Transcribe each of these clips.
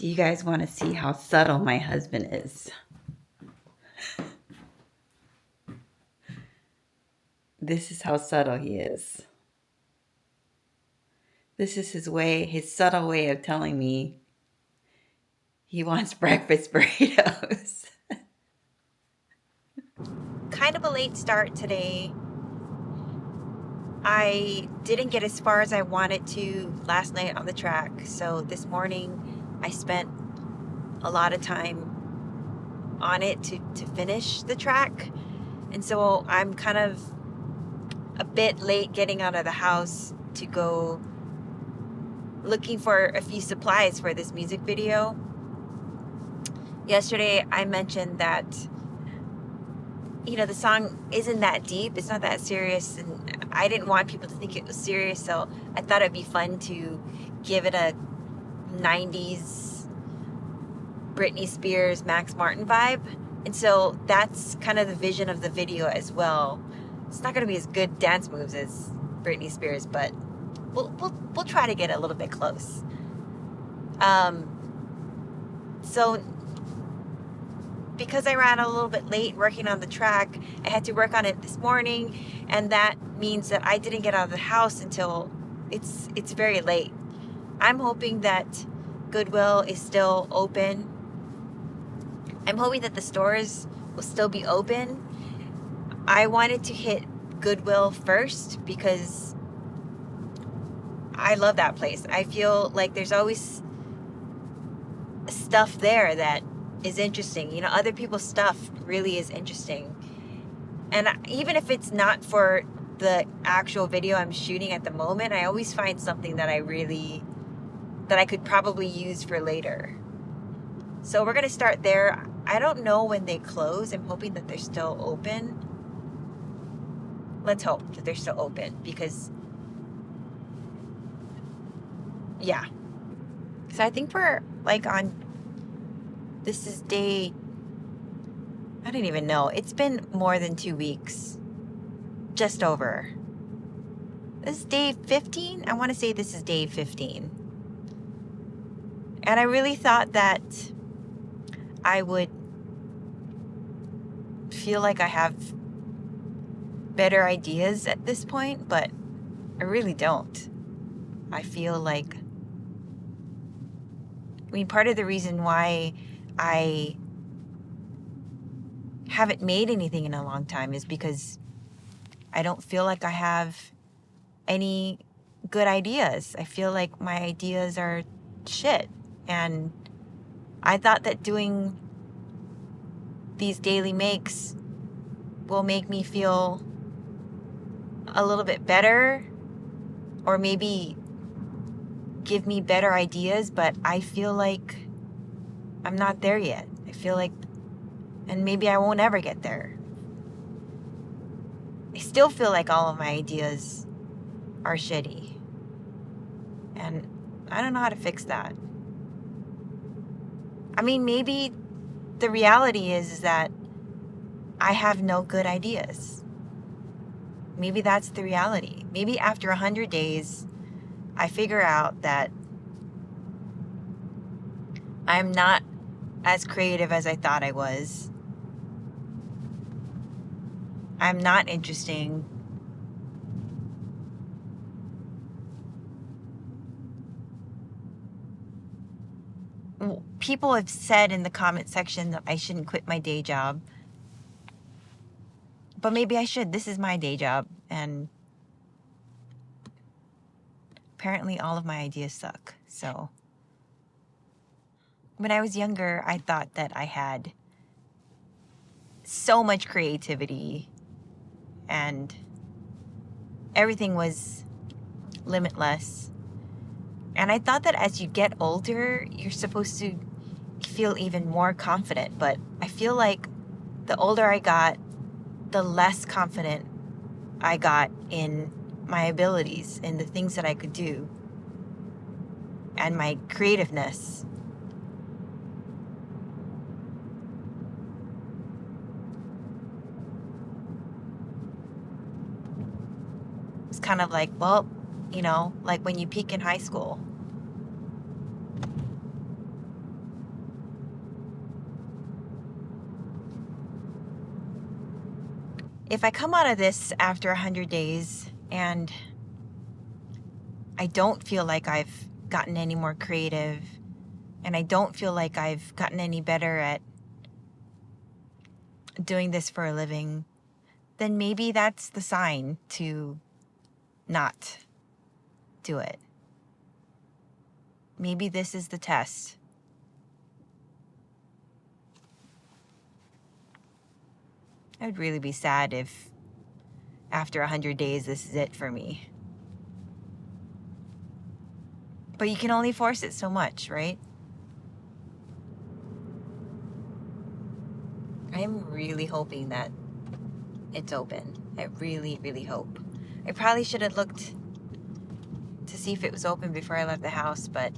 Do you guys want to see how subtle my husband is? This is how subtle he is. This is his subtle way of telling me he wants breakfast burritos. Kind of a late start today. I didn't get as far as I wanted to last night on the track. So this morning I spent a lot of time on it to finish the track. And so I'm kind of a bit late getting out of the house to go looking for a few supplies for this music video. Yesterday I mentioned that the song isn't that deep. It's not that serious. And I didn't want people to think it was serious. So I thought it'd be fun to give it a 90s Britney Spears, Max Martin vibe. And so that's kind of the vision of the video as well. It's not going to be as good dance moves as Britney Spears, but we'll try to get a little bit close. So because I ran a little bit late working on the track, I had to work on it this morning, and that means that I didn't get out of the house until it's very late. I'm hoping that Goodwill is still open. I'm hoping that the stores will still be open. I wanted to hit Goodwill first because I love that place. I feel like there's always stuff there that is interesting. Other people's stuff really is interesting. And even if it's not for the actual video I'm shooting at the moment, I always find something that I could probably use for later. So we're going to start there. I don't know when they close. I'm hoping that they're still open. Let's hope that they're still open because, yeah. So I think we're this is day, I don't even know. It's been more than 2 weeks. Just over. This is day 15? I want to say this is day 15. And I really thought that I would feel like I have better ideas at this point, but I really don't. I feel like, part of the reason why I haven't made anything in a long time is because I don't feel like I have any good ideas. I feel like my ideas are shit. And I thought that doing these daily makes will make me feel a little bit better, or maybe give me better ideas, but I feel like I'm not there yet. I feel like, and maybe I won't ever get there. I still feel like all of my ideas are shitty. And I don't know how to fix that. Maybe the reality is that I have no good ideas. Maybe that's the reality. Maybe after 100 days, I figure out that I'm not as creative as I thought I was. I'm not interesting. People have said in the comment section that I shouldn't quit my day job. But maybe I should. This is my day job. And apparently all of my ideas suck. So when I was younger, I thought that I had so much creativity and everything was limitless. And I thought that as you get older, you're supposed to feel even more confident. But I feel like the older I got, the less confident I got in my abilities and the things that I could do and my creativeness. It's kind of like, well, like when you peak in high school. if I come out of this after 100 days and I don't feel like I've gotten any more creative and I don't feel like I've gotten any better at doing this for a living, then maybe that's the sign to not do it. Maybe this is the test. I would really be sad if after 100 days this is it for me. But you can only force it so much, right? I'm really hoping that it's open. I really, really hope. I probably should have looked to see if it was open before I left the house, but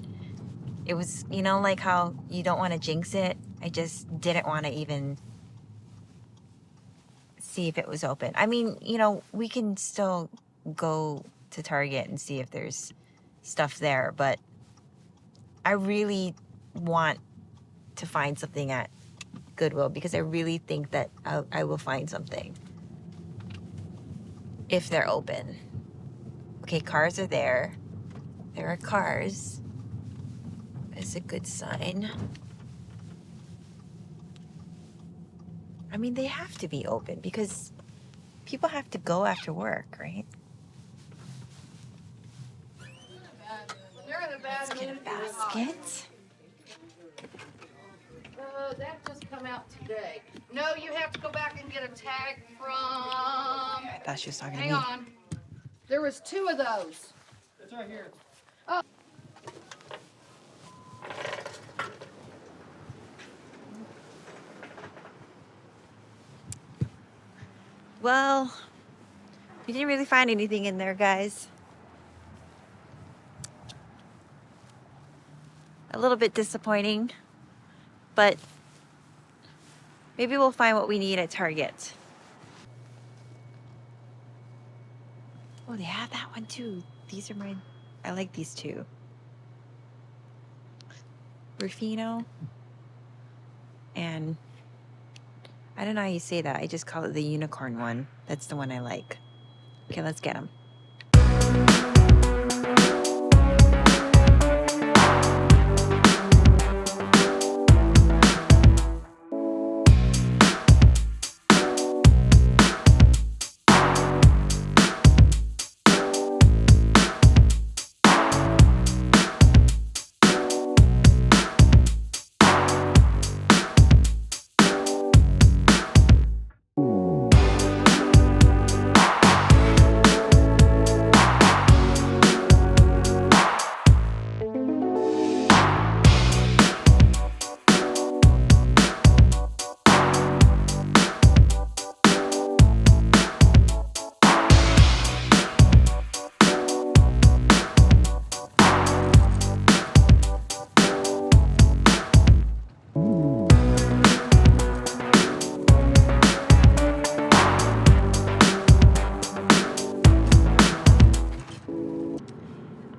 it was, like how you don't want to jinx it. I just didn't want to even see if it was open. I mean, we can still go to Target and see if there's stuff there, but I really want to find something at Goodwill because I really think that I will find something if they're open. Okay, cars are there. There are cars. It's a good sign. I mean, they have to be open because people have to go after work, right? Let's get a basket. That just come out today. No, you have to go back and get a tag from. I thought she was talking to me. Hang on. There was 2 of those. It's right here. Well, we didn't really find anything in there, guys. A little bit disappointing, but maybe we'll find what we need at Target. Oh, they have that one too. These are I like these 2. Rufino. And I don't know how you say that. I just call it the unicorn one. That's the one I like. Okay, let's get them.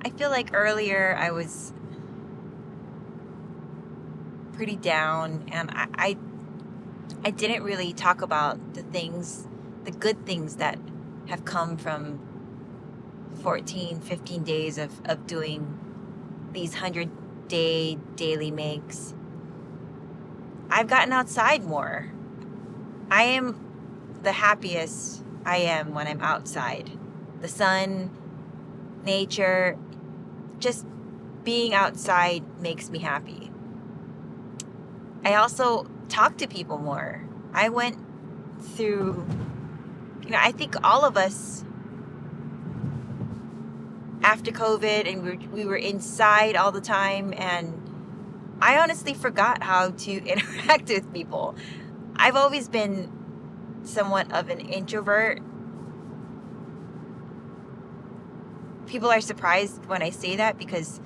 I feel like earlier I was pretty down and I didn't really talk about the good things that have come from 14, 15 days of doing these 100-day daily makes. I've gotten outside more. I am the happiest I am when I'm outside. The sun, nature, just being outside makes me happy. I also talk to people more. I went through, I think all of us after COVID and we were inside all the time, and I honestly forgot how to interact with people. I've always been somewhat of an introvert. People are surprised when I say that because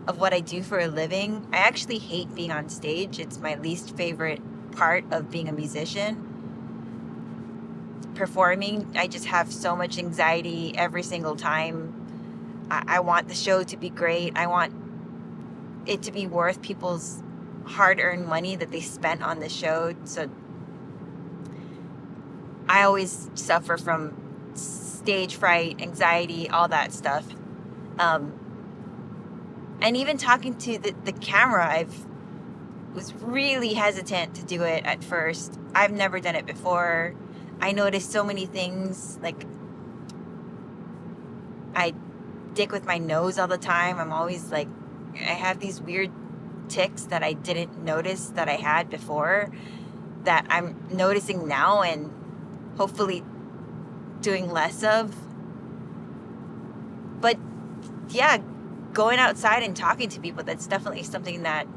of what I do for a living. I actually hate being on stage. It's my least favorite part of being a musician. Performing, I just have so much anxiety every single time. I want the show to be great. I want it to be worth people's hard-earned money that they spent on the show. So I always suffer from stage fright, anxiety, all that stuff. And even talking to the camera, I was really hesitant to do it at first. I've never done it before. I noticed so many things, like I dick with my nose all the time. I'm always like, I have these weird tics that I didn't notice that I had before that I'm noticing now and hopefully doing less of. But yeah, going outside and talking to people, that's definitely something that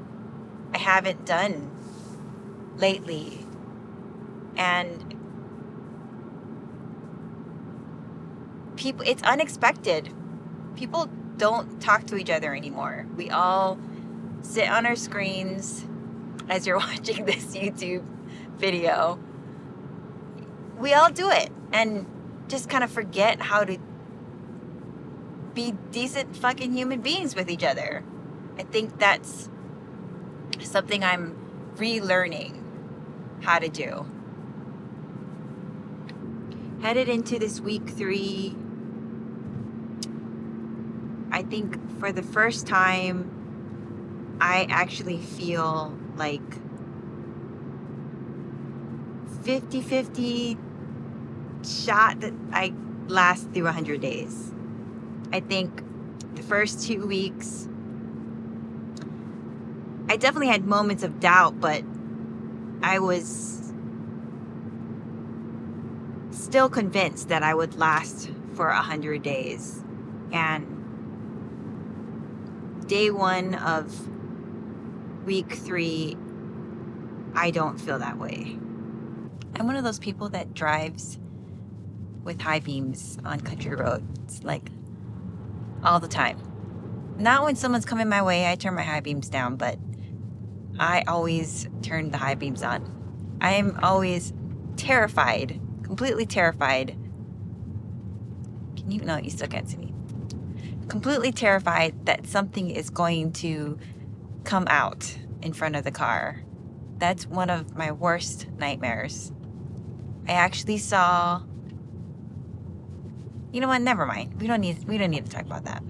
I haven't done lately. And people, it's unexpected. People don't talk to each other anymore. We all sit on our screens as you're watching this YouTube video. We all do it and just kind of forget how to be decent fucking human beings with each other. I think that's something I'm relearning how to do. Headed into this week 3, I think for the first time, I actually feel like 50-50 shot that I last through 100 days. I think the first 2 weeks, I definitely had moments of doubt, but I was still convinced that I would last for 100 days. And day 1 of week 3, I don't feel that way. I'm one of those people that drives with high beams on country roads, like all the time. Not when someone's coming my way, I turn my high beams down, but I always turn the high beams on. I am always terrified, completely terrified. Can you? No, you still can't see me. Completely terrified that something is going to come out in front of the car. That's one of my worst nightmares. I actually saw, you know what, never mind. We don't need to talk about that.